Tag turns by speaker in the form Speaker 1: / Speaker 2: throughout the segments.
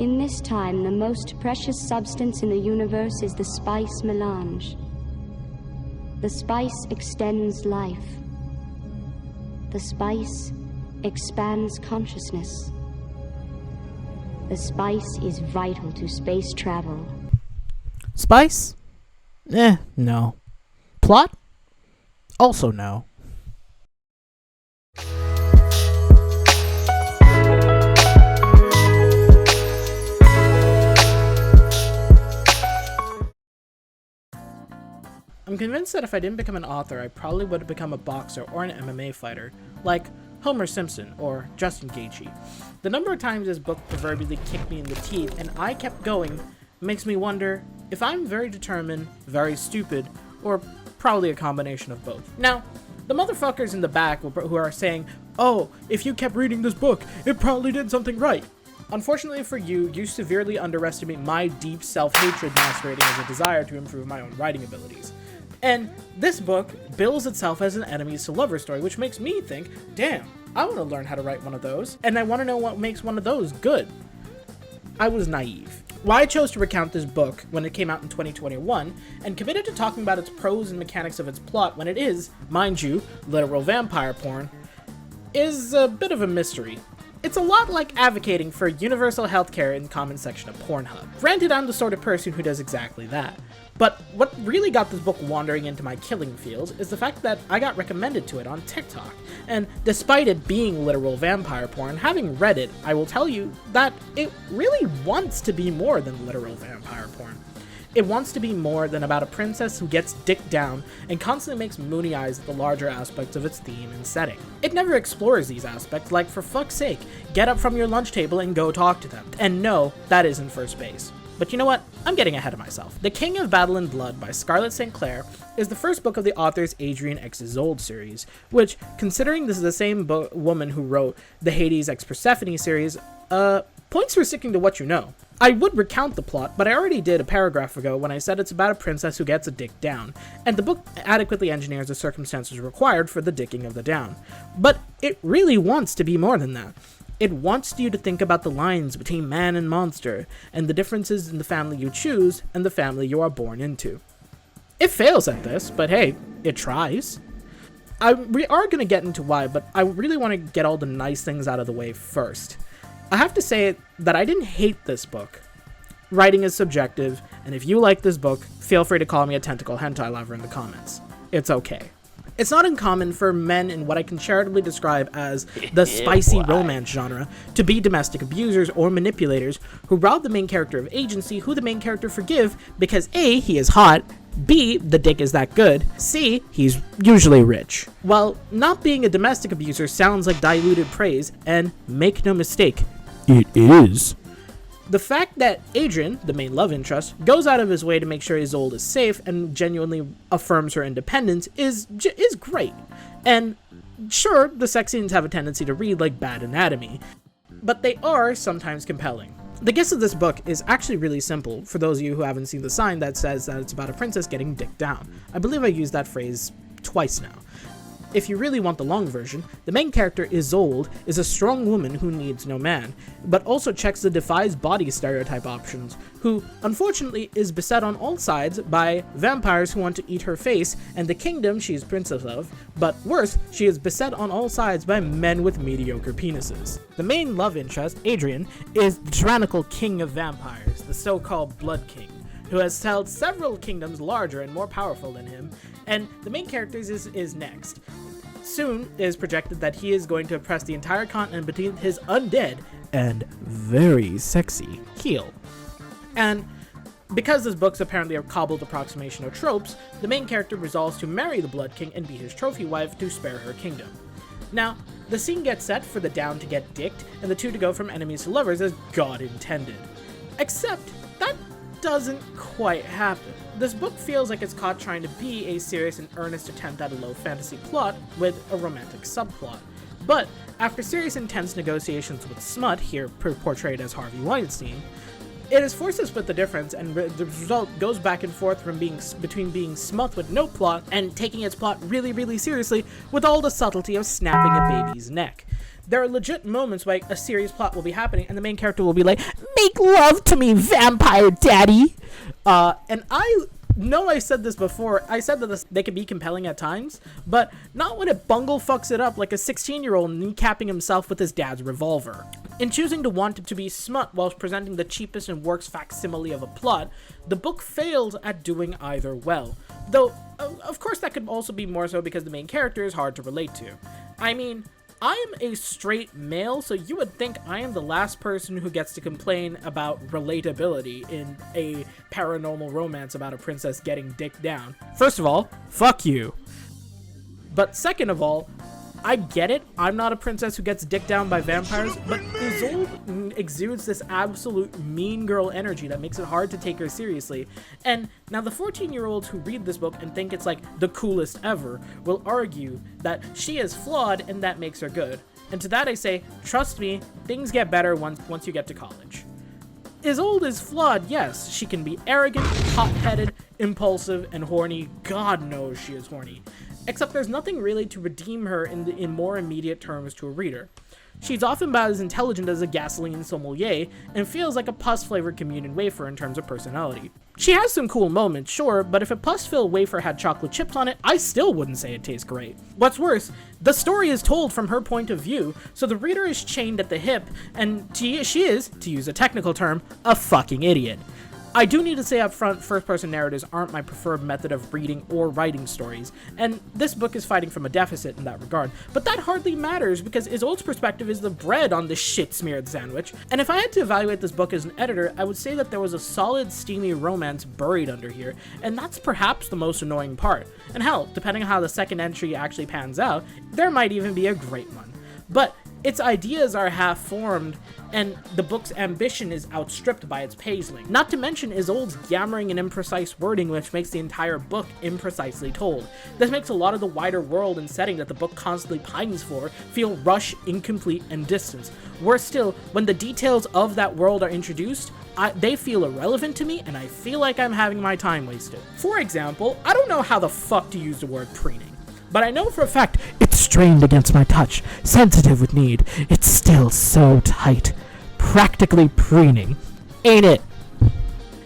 Speaker 1: In this time, the most precious substance in the universe is the spice melange. The spice extends life. The spice expands consciousness. The spice is vital to space travel.
Speaker 2: Spice? No. Plot? Also no. I'm convinced that if I didn't become an author, I probably would have become a boxer or an MMA fighter, like Homer Simpson or Justin Gaethje. The number of times this book proverbially kicked me in the teeth and I kept going makes me wonder if I'm very determined, very stupid, or probably a combination of both. Now, the motherfuckers in the back who are saying, "Oh, if you kept reading this book, it probably did something right." Unfortunately for you, you severely underestimate my deep self-hatred masquerading as a desire to improve my own writing abilities. And this book bills itself as an enemies to lovers story, which makes me think, damn, I want to learn how to write one of those, and I want to know what makes one of those good. I was naive. Why I chose to recount this book when it came out in 2021, and committed to talking about its prose and mechanics of its plot when it is, mind you, literal vampire porn, is a bit of a mystery. It's a lot like advocating for universal healthcare in the comment section of Pornhub. Granted, I'm the sort of person who does exactly that. But what really got this book wandering into my killing fields is the fact that I got recommended to it on TikTok. And despite it being literal vampire porn, having read it, I will tell you that it really wants to be more than literal vampire porn. It wants to be more than about a princess who gets dicked down and constantly makes moony eyes at the larger aspects of its theme and setting. It never explores these aspects, like, for fuck's sake, get up from your lunch table and go talk to them. And no, that isn't first base. But you know what? I'm getting ahead of myself. The King of Battle and Blood by Scarlet StClair is the first book of the author's Adrian X Isolde series, which, considering this is the same woman who wrote the Hades X Persephone series, points for sticking to what you know. I would recount the plot, but I already did a paragraph ago when I said it's about a princess who gets a dick down, and the book adequately engineers the circumstances required for the dicking of the down. But it really wants to be more than that. It wants you to think about the lines between man and monster, and the differences in the family you choose and the family you are born into. It fails at this, but hey, it tries. We are going to get into why, but I really want to get all the nice things out of the way first. I have to say that I didn't hate this book. Writing is subjective, and if you like this book, feel free to call me a tentacle hentai lover in the comments. It's okay. It's not uncommon for men in what I can charitably describe as the spicy romance genre to be domestic abusers or manipulators who rob the main character of agency, who the main character forgive because A, he is hot, B, the dick is that good, C, he's usually rich. While not being a domestic abuser sounds like diluted praise, and make no mistake, it is. The fact that Adrian, the main love interest, goes out of his way to make sure Isolde is safe and genuinely affirms her independence is great. And sure, the sex scenes have a tendency to read like bad anatomy, but they are sometimes compelling. The gist of this book is actually really simple, for those of you who haven't seen the sign that says that it's about a princess getting dicked down. I believe I used that phrase twice now. If you really want the long version, the main character, Isolde, is a strong woman who needs no man, but also checks the defies body stereotype options, who, unfortunately, is beset on all sides by vampires who want to eat her face and the kingdom she is princess of, but worse, she is beset on all sides by men with mediocre penises. The main love interest, Adrian, is the tyrannical king of vampires, the so-called Blood King, who has held several kingdoms larger and more powerful than him, and the main character is next. Soon, it is projected that he is going to oppress the entire continent between his undead and very sexy heel. And because this book's apparently a cobbled approximation of tropes, the main character resolves to marry the Blood King and be his trophy wife to spare her kingdom. Now, the scene gets set for the down to get dicked and the two to go from enemies to lovers as God intended. Except, that doesn't quite happen. This book feels like it's caught trying to be a serious and earnest attempt at a low fantasy plot with a romantic subplot. But after serious intense negotiations with smut, here portrayed as Harvey Weinstein, it is forced to split the difference, and the result goes back and forth from between being smut with no plot and taking its plot really, really seriously with all the subtlety of snapping a baby's neck. there are legit moments where a serious plot will be happening and the main character will be like, "Make love to me, vampire daddy." And I know I said this before. I said that they can be compelling at times, but not when it bungle fucks it up like a 16-year-old kneecapping himself with his dad's revolver. In choosing to want it to be smut whilst presenting the cheapest and worst facsimile of a plot, the book failed at doing either well. Though, of course, that could also be more so because the main character is hard to relate to. I mean, I am a straight male, so you would think I am the last person who gets to complain about relatability in a paranormal romance about a princess getting dicked down. First of all, fuck you. But second of all, I get it, I'm not a princess who gets dicked down by vampires, but Isolde exudes this absolute mean girl energy that makes it hard to take her seriously. And now the 14-year-olds who read this book and think it's like the coolest ever will argue that she is flawed and that makes her good. And to that I say, trust me, things get better once you get to college. Isolde is flawed, yes. She can be arrogant, hot-headed, impulsive, and horny. God knows she is horny. Except there's nothing really to redeem her in more immediate terms to a reader. She's often about as intelligent as a gasoline sommelier, and feels like a pus-flavored communion wafer in terms of personality. She has some cool moments, sure, but if a pus-filled wafer had chocolate chips on it, I still wouldn't say it tastes great. What's worse, the story is told from her point of view, so the reader is chained at the hip, and she is, to use a technical term, a fucking idiot. I do need to say up front, first-person narratives aren't my preferred method of reading or writing stories, and this book is fighting from a deficit in that regard, but that hardly matters because Isolde's perspective is the bread on this shit-smeared sandwich, and if I had to evaluate this book as an editor, I would say that there was a solid, steamy romance buried under here, and that's perhaps the most annoying part. And hell, depending on how the second entry actually pans out, there might even be a great one. But its ideas are half-formed, and the book's ambition is outstripped by its pageling. Not to mention Isolde's yammering and imprecise wording, which makes the entire book imprecisely told. This makes a lot of the wider world and setting that the book constantly pines for feel rushed, incomplete, and distant. Worse still, when the details of that world are introduced, they feel irrelevant to me, and I feel like I'm having my time wasted. For example, I don't know how the fuck to use the word preening. But I know for a fact, it's strained against my touch, sensitive with need. It's still so tight. Practically preening. Ain't it?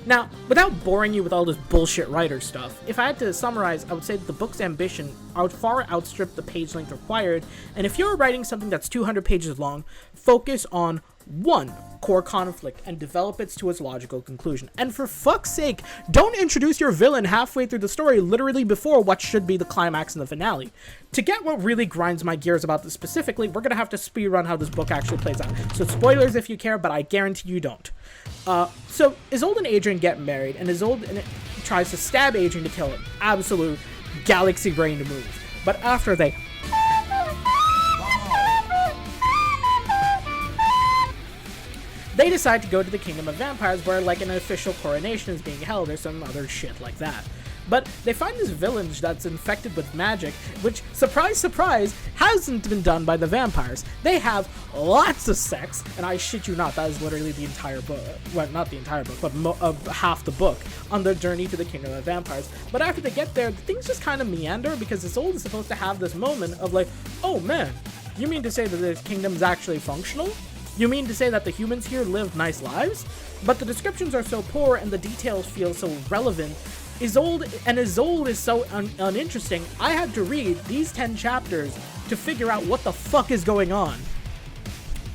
Speaker 2: Now, without boring you with all this bullshit writer stuff, if I had to summarize, I would say that the book's ambition far outstripped the page length required, and if you're writing something that's 200 pages long, focus on one core conflict and develop it to its logical conclusion. And for fuck's sake, don't introduce your villain halfway through the story, literally before what should be the climax and the finale. To get what really grinds my gears about this specifically, we're gonna have to speedrun how this book actually plays out. So spoilers if you care, but I guarantee you don't. So Isolde and Adrian get married, and Isolde tries to stab Adrian to kill him. Absolute galaxy brain move. But after they decide to go to the Kingdom of Vampires where like an official coronation is being held or some other shit like that. But they find this village that's infected with magic, which, surprise, surprise, hasn't been done by the vampires. They have lots of sex, and I shit you not, that is literally the entire book, well, not the entire book, but half the book, on their journey to the Kingdom of Vampires. But after they get there, things just kind of meander, because Isolde is supposed to have this moment of like, oh man, you mean to say that this kingdom's actually functional? You mean to say that the humans here live nice lives? But the descriptions are so poor and the details feel so relevant. Isolde is so uninteresting, I had to read these 10 chapters to figure out what the fuck is going on.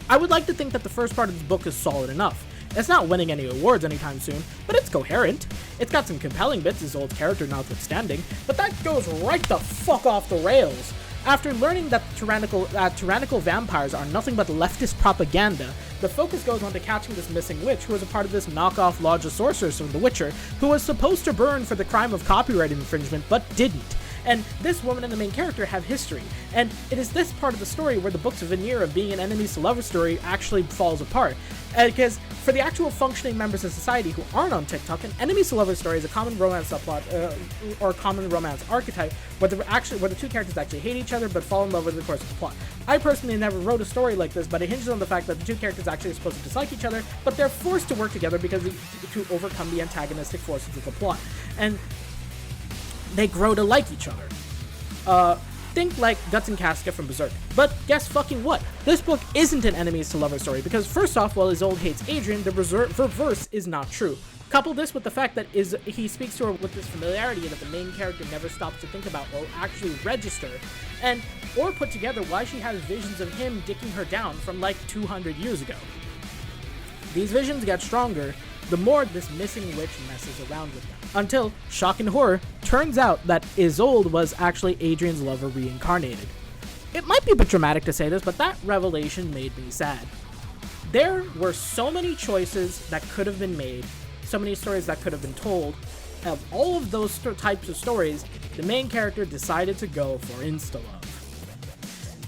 Speaker 2: I would like to think that the first part of this book is solid enough. It's not winning any awards anytime soon, but it's coherent. It's got some compelling bits, Isolde's character notwithstanding, but that goes right the fuck off the rails. After learning that tyrannical vampires are nothing but leftist propaganda, the focus goes on to catching this missing witch who was a part of this knockoff Lodge of Sorcerers from The Witcher, who was supposed to burn for the crime of copyright infringement, but didn't. And this woman and the main character have history, and it is this part of the story where the book's veneer of being an enemies to lovers story actually falls apart. Because for the actual functioning members of society who aren't on TikTok, an enemies to lovers story is a common romance subplot, or common romance archetype, where the two characters actually hate each other but fall in love over the course of the plot. I personally never wrote a story like this, but it hinges on the fact that the two characters actually are supposed to dislike each other, but they're forced to work together because to overcome the antagonistic forces of the plot. And they grow to like each other. Think like Guts and Casca from Berserk. But guess fucking what? This book isn't an enemies to lovers story, because first off, while Isolde hates Adrian, the reverse is not true. Couple this with the fact that he speaks to her with this familiarity that the main character never stops to think about or actually register, or put together why she has visions of him dicking her down from like 200 years ago. These visions get stronger the more this missing witch messes around with them. Until, shock and horror, turns out that Isolde was actually Adrian's lover reincarnated. It might be a bit dramatic to say this, but that revelation made me sad. There were so many choices that could have been made, so many stories that could have been told. Of all of those types of stories, the main character decided to go for insta-love.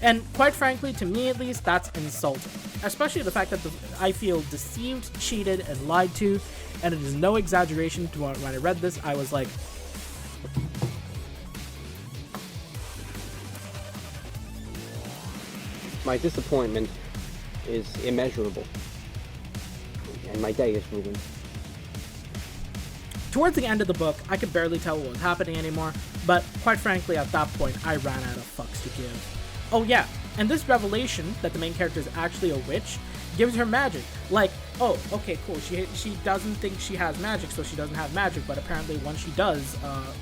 Speaker 2: And quite frankly, to me at least, that's insulting. Especially the fact that I feel deceived, cheated, and lied to, and it is no exaggeration to when I read this, I was like,
Speaker 3: my disappointment is immeasurable, and my day is ruined.
Speaker 2: Towards the end of the book, I could barely tell what was happening anymore, but quite frankly, at that point, I ran out of fucks to give. Oh yeah, and this revelation that the main character is actually a witch gives her magic. Like, oh, okay, cool, she doesn't think she has magic, so she doesn't have magic, but apparently once she does,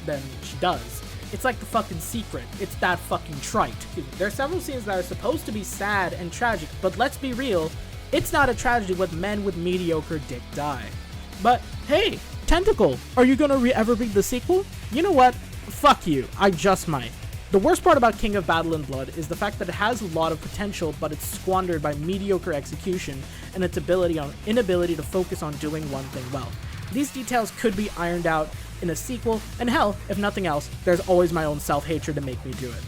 Speaker 2: then she does. It's like the fucking Secret. It's that fucking trite. There are several scenes that are supposed to be sad and tragic, but let's be real, it's not a tragedy when men with mediocre dick die. But hey, Tentacle, are you gonna ever read the sequel? You know what? Fuck you, I just might. The worst part about King of Battle and Blood is the fact that it has a lot of potential, but it's squandered by mediocre execution and its inability to focus on doing one thing well. These details could be ironed out in a sequel, and hell, if nothing else, there's always my own self-hatred to make me do it.